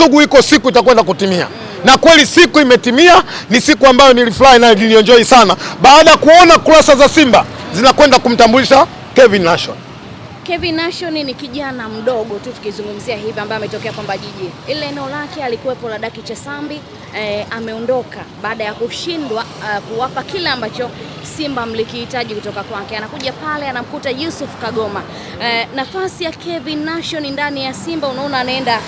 Sugu iko siku itakwenda kutimia. Na kweli siku imetimia, ni siku ambayo nilifurahi na nilienjoy sana baada ya kuona kurasa za Simba zinakwenda kumtambulisha Kevin Nation. Kevin Nation ni kijana mdogo tu tukizungumzia hivi ambaye ametokea Pamba Jiji. Ile eneo lake alikuwepo Ladaki Chesambi, ameondoka baada ya kushindwa kuwapa kile ambacho Simba mlikihitaji kutoka kwake. Anakuja pale anamkuta Yusuf Kagoma. Nafasi ya Kevin Nation ndani ya Simba unaona anaenda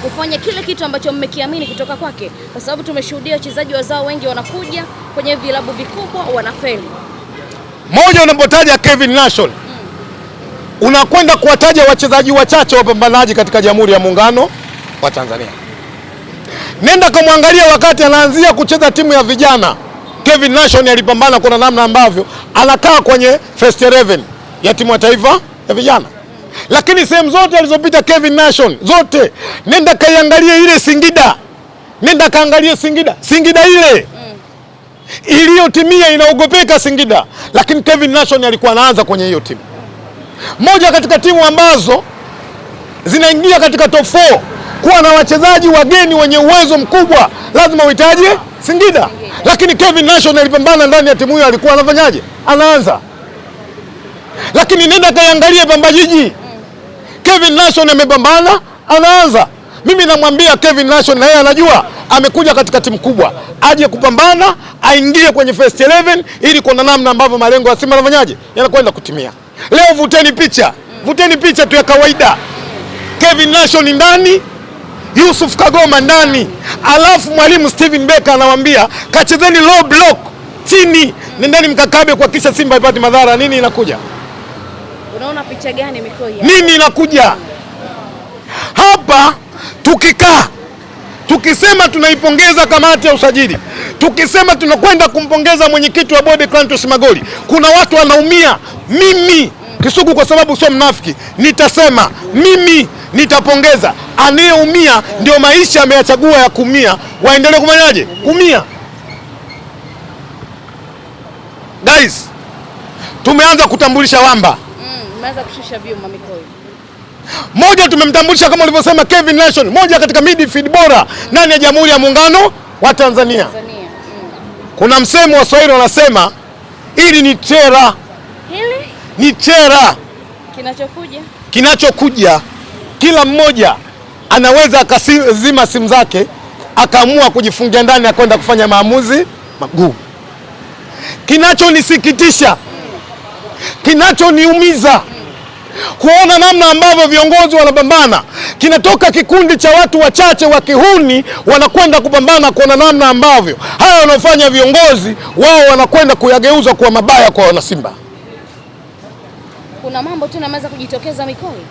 kufanya kile kitu ambacho mmekiamini kutoka kwake, kwa sababu tumeshuhudia wachezaji wazao wengi wanakuja kwenye vilabu vikubwa wanafeli. Moja, unapotaja Kevin Nation unakwenda kuwataja wachezaji wachache wapambanaji katika Jamhuri ya Muungano wa Tanzania. Nenda kumwangalia wakati anaanzia kucheza timu ya vijana. Kevin Nation alipambana kuna namna ambavyo anakaa kwenye first 11 ya timu ya taifa ya vijana. Lakini sehemu zote alizopita Kevin Nation zote, nenda kaiangalie ile Singida. Nenda kaangalie Singida. Singida ile iliyotimia inaogopeka Singida, lakini Kevin Nation alikuwa anaanza kwenye hiyo timu. Moja katika timu ambazo zinaingia katika top 4 kuwa na wachezaji wageni wenye uwezo mkubwa, lazima uhitaje Singida. Lakini Kevin Nation alipambana ndani ya timu hiyo, alikuwa anafanyaje? Anaanza. Lakini nenda kaangalie Pamba Jiji, Kevin Nation amepambana, anaanza. Mimi namwambia Kevin Nation, na yeye anajua amekuja katika timu kubwa, aje kupambana, aingie kwenye first 11 ili kuna namna ambavyo malengo ya Simba yanafanyaje, yanakwenda kutimia. Leo vuteni picha tu ya kawaida. Kevin Nation ndani, Yusuf Kagoma ndani, alafu mwalimu Steven Becker anawaambia kachezeni low block chini, nendeni mkakabe kwa kisha Simba ipate madhara. Nini inakuja? Unaona picha gani Mikoi? Nini inakuja? Hapa tukikaa tukisema tunaipongeza kamati ya usajili, tukisema tunakwenda kumpongeza mwenyekiti wa bodi Clatous Magoli, kuna watu wanaumia. Mimi Kisugu, kwa sababu sio mnafiki, nitasema mimi nitapongeza. Anayeumia ndio maisha ameyachagua ya kumia, waendelee kufanyaje? Kumia. Guys, tumeanza kutambulisha wamba. Tumeanza kushusha vyuma Mikoi. Moja, tumemtambulisha kama ulivyosema Kevin Nation, moja katika midfield bora ndani ya Jamhuri ya Muungano wa Tanzania. Kuna msemo wa Swahili wanasema ili ni chera. Hili ni chera. Kinachokuja kila mmoja anaweza akazima simu zake akaamua kujifungia ndani akwenda kufanya maamuzi magumu. Kinachonisikitisha, kinachoniumiza kuona namna ambavyo viongozi wanapambana. Kinatoka kikundi cha watu wachache wa kihuni wanakwenda kupambana, kuona namna ambavyo haya wanaofanya viongozi wao wanakwenda kuyageuza kuwa mabaya kwa wanasimba. Kuna mambo tu yanaweza kujitokeza Mikoi.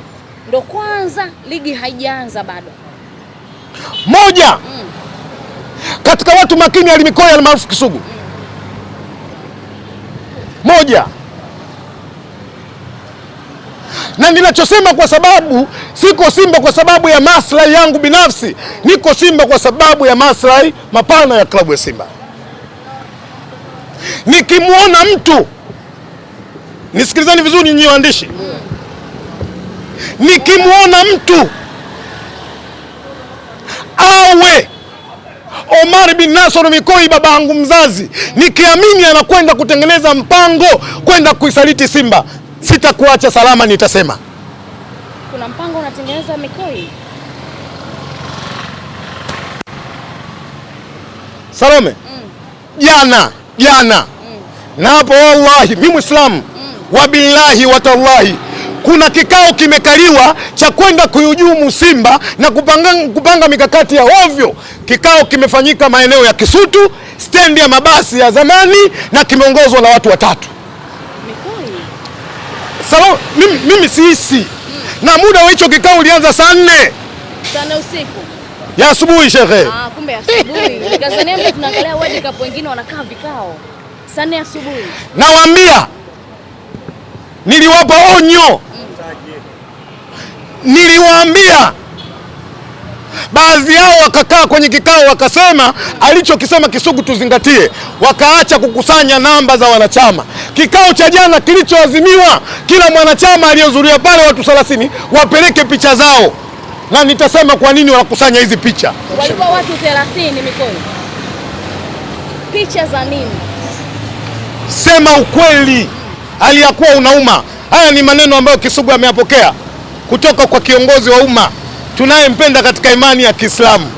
Ndo kwanza ligi haijaanza bado. Moja katika watu makini alimikoi almaarufu Kisugu. Moja. Na ninachosema kwa sababu siko Simba kwa sababu ya maslahi yangu binafsi, niko Simba kwa sababu ya maslahi mapana ya klabu ya Simba. Nikimuona mtu, nisikilizani vizuri nyinyi waandishi, nikimuona mtu awe Omar bin Nasor Mikoi baba yangu mzazi, nikiamini anakwenda kutengeneza mpango kwenda kuisaliti Simba, sitakuacha salama, nitasema. Kuna mpango unatengeneza Mikoi? Salome, jana na hapo wallahi mimi Muislamu wabillahi watallahi, kuna kikao kimekaliwa cha kwenda kuhujumu Simba na kupanga mikakati ya ovyo. Kikao kimefanyika maeneo ya Kisutu, stendi ya mabasi ya zamani, na kimeongozwa na watu watatu. Salome, mimi sihisi na muda wa hicho kikao ulianza saa 4 usiku ya asubuhi shekhe. Kumbe asubuhi. Nikazania mimi tunaangalia World Cup, wengine wanakaa vikao saa 4 asubuhi. Nawaambia, niliwapa onyo. Niliwaambia, baadhi yao wakakaa kwenye kikao wakasema alichokisema Kisugu tuzingatie, wakaacha kukusanya namba za wanachama. Kikao cha jana kilichoazimiwa, kila mwanachama aliyehudhuria pale, watu 30, wapeleke picha zao. na nitasema kwa nini wanakusanya hizi picha. Walikuwa watu 30 mikono. Picha za nini? Sema ukweli, aliyakuwa unauma. Haya ni maneno ambayo Kisugu ameyapokea kutoka kwa kiongozi wa umma tunayempenda katika imani ya Kiislamu.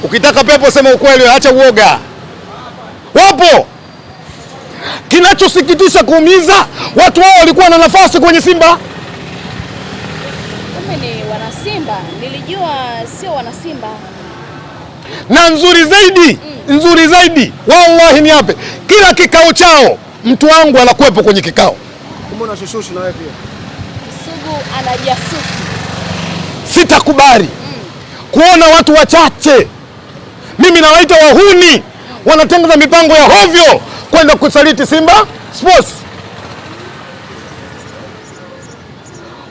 Ukitaka pepo sema ukweli, acha uoga. Wapo. Kinachosikitisha kuumiza, watu wao walikuwa na nafasi kwenye Simba. Kumbe ni wana Simba, nilijua sio wana Simba. Na nzuri zaidi, wallahi ni hape. Kila kikao chao mtu wangu anakuwepo kwenye kikao. Mbona shushushi na wewe pia? Kisugu anajasusi. Sitakubali kuona watu wachache, mimi nawaita wahuni, wanatengeneza mipango ya hovyo kwenda kusaliti Simba Sports.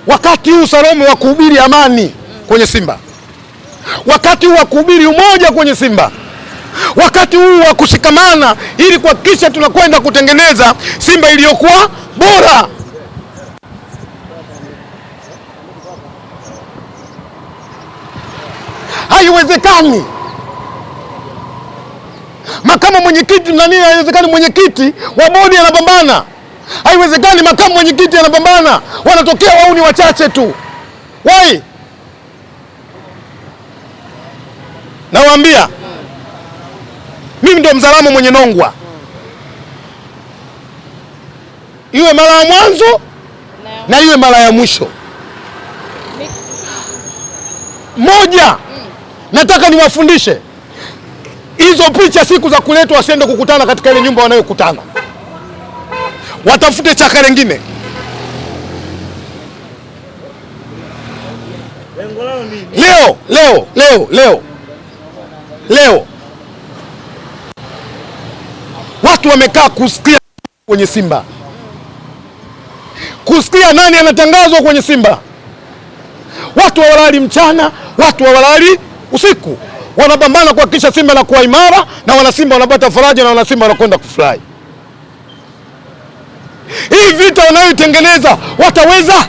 Wakati huu Salome wa kuhubiri amani kwenye Simba, wakati huu wa kuhubiri umoja kwenye Simba, wakati huu wa kushikamana ili kuhakikisha tunakwenda kutengeneza Simba iliyokuwa bora. Haiwezekani makamu mwenyekiti nani, haiwezekani mwenyekiti wa bodi anapambana, haiwezekani makamu mwenyekiti anapambana, wanatokea wauni wachache tu. Wai, nawaambia mimi ndio Mzaramo mwenye nongwa, iwe mara ya mwanzo na iwe mara ya mwisho. Moja, nataka niwafundishe hizo picha siku za kuletwa, wasiende kukutana katika ile nyumba wanayokutana, watafute chaka lingine. Leo watu wamekaa kusikia kwenye Simba, kusikia nani anatangazwa kwenye Simba. Watu hawalali mchana, watu hawalali usiku, wanapambana kuhakikisha Simba inakuwa imara, na wana Simba wanapata faraja, na wana Simba wanakwenda kufurahi. Hii vita wanayoitengeneza wataweza?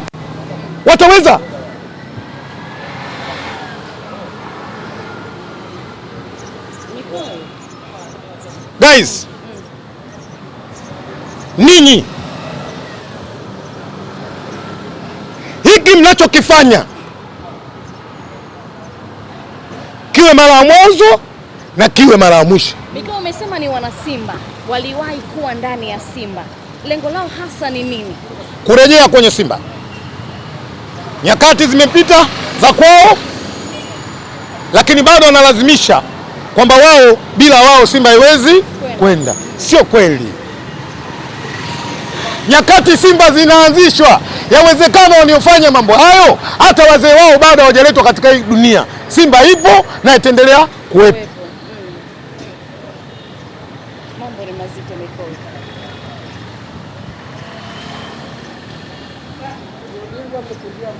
Guys, ninyi hiki mnachokifanya kiwe mara ya mwanzo na kiwe mara ya mwisho. Mikao umesema ni wana Simba, waliwahi kuwa ndani ya Simba, lengo lao hasa ni nini? Kurejea kwenye Simba. Nyakati zimepita za kwao, lakini bado wanalazimisha kwamba wao, bila wao Simba haiwezi kwenda. Sio kweli. Nyakati Simba zinaanzishwa, yawezekana waliofanya mambo hayo hata wazee wao bado hawajaletwa katika hii dunia. Simba ipo na itaendelea kuwepo. Mambo ni mazito Mikao.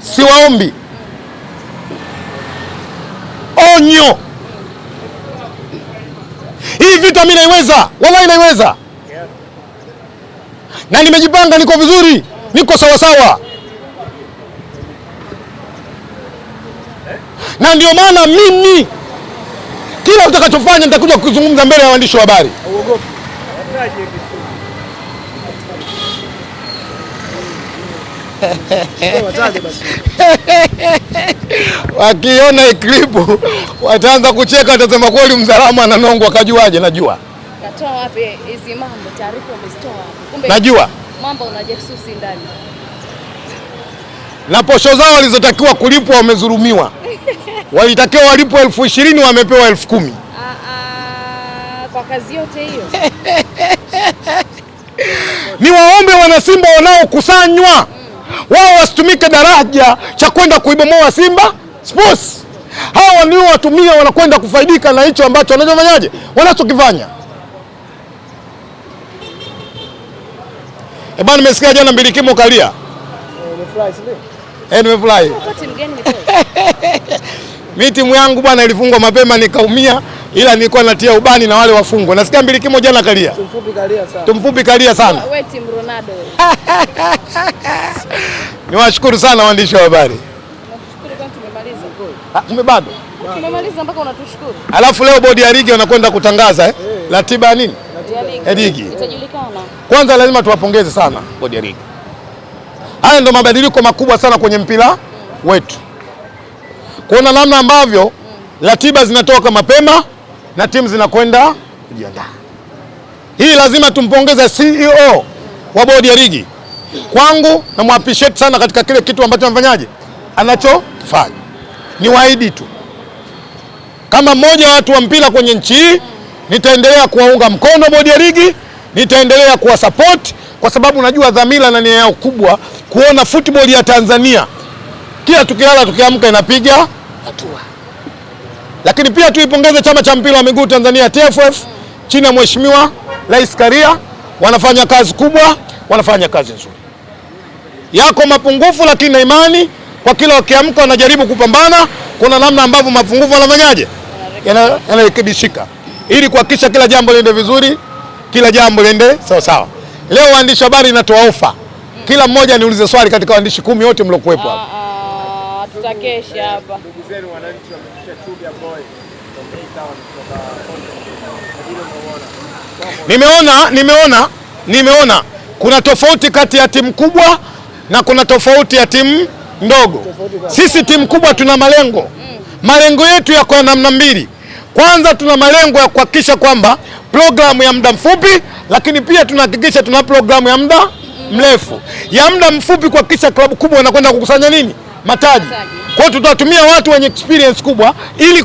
Siwaombi onyo. Hii vita mimi naiweza, wallahi naiweza, na nimejipanga, niko vizuri, niko sawasawa, na ndio maana mimi kila utakachofanya nitakuja kuzungumza mbele ya waandishi wa habari. Wakiona iklipu wataanza kucheka, watasema kweli Mzaramo ananongwa. Kajuaje? Najua. Katoa wapi hizi mambo, taarifa umezitoa wapi? Kumbe najua mambo unajasusi ndani. Na posho zao walizotakiwa kulipwa wamezulumiwa. Walitakiwa walipwe 20,000 wamepewa 10,000. Kwa kazi yote hiyo. Ni waombe wana Simba wanaokusanywa wao wasitumike daraja cha kwenda kuibomoa Simba Sports. Hawa ndio watumia, wanakwenda kufaidika na hicho ambacho wanachofanyaje, wanachokifanya. Bwana, nimesikia jana Mbilikimo kalia. Nimefurahi sio? Nimefurahi. Wakati mgeni Mikao. Mimi timu yangu bwana ilifungwa mapema nikaumia, ila nilikuwa natia ubani na wale wafungwa. Nasikia Mbilikimo jana kalia. Tumfupi kalia sana. Wewe timu Ronaldo. Niwashukuru sana waandishi wa habari. Nakushukuru kwa tumemaliza. Kumbe bado. Tumemaliza mpaka unatushukuru. Alafu leo bodi ya ligi wanakwenda kutangaza ratiba ya nini? Ya ligi. Itajulikana. Kwanza lazima tuwapongeze sana bodi ya ligi. Haya ndio mabadiliko makubwa sana kwenye mpira wetu. Kuona namna ambavyo ratiba zinatoka mapema na timu zinakwenda kujiandaa. Hii lazima tumpongeze CEO wa bodi ya ligi. Kwangu na muappreciate sana katika kile kitu ambacho anafanyaje? Anachofanya. Ni waahidi tu. Kama mmoja wa watu wa mpira kwenye nchi hii, nitaendelea kuwaunga mkono bodi ya ligi, nitaendelea kuwa support kwa sababu najua dhamira na nia yao kubwa kuona football ya Tanzania kila tukilala tukiamka inapiga hatua. Lakini pia tuipongeze chama cha mpira wa miguu Tanzania TFF chini ya Mheshimiwa Rais Karia, wanafanya kazi kubwa, wanafanya kazi nzuri. Yako mapungufu lakini na imani kwa kila wakiamka wanajaribu kupambana, kuna namna ambavyo mapungufu wanafanyaje? Yanarekebishika. Ili kuhakikisha kila jambo liende vizuri, kila jambo liende sawa sawa. Leo waandishi habari natoa ofa. Kila mmoja niulize swali katika waandishi 10 wote mliokuwepo hapa. Tutakesha hapa. Ndugu zenu wananchi wamefikisha Chuga Boy kutoka Nimeona kuna tofauti kati ya timu kubwa na kuna tofauti ya timu ndogo. Sisi timu kubwa tuna malengo. Malengo yetu yako namna mbili. Kwanza tuna malengo ya kuhakikisha kwamba programu ya muda mfupi, lakini pia tunahakikisha tuna programu ya muda mrefu. Ya muda mfupi kuhakikisha klabu kubwa inakwenda kukusanya nini? Mataji. Kwa hiyo tutatumia watu wenye experience kubwa ili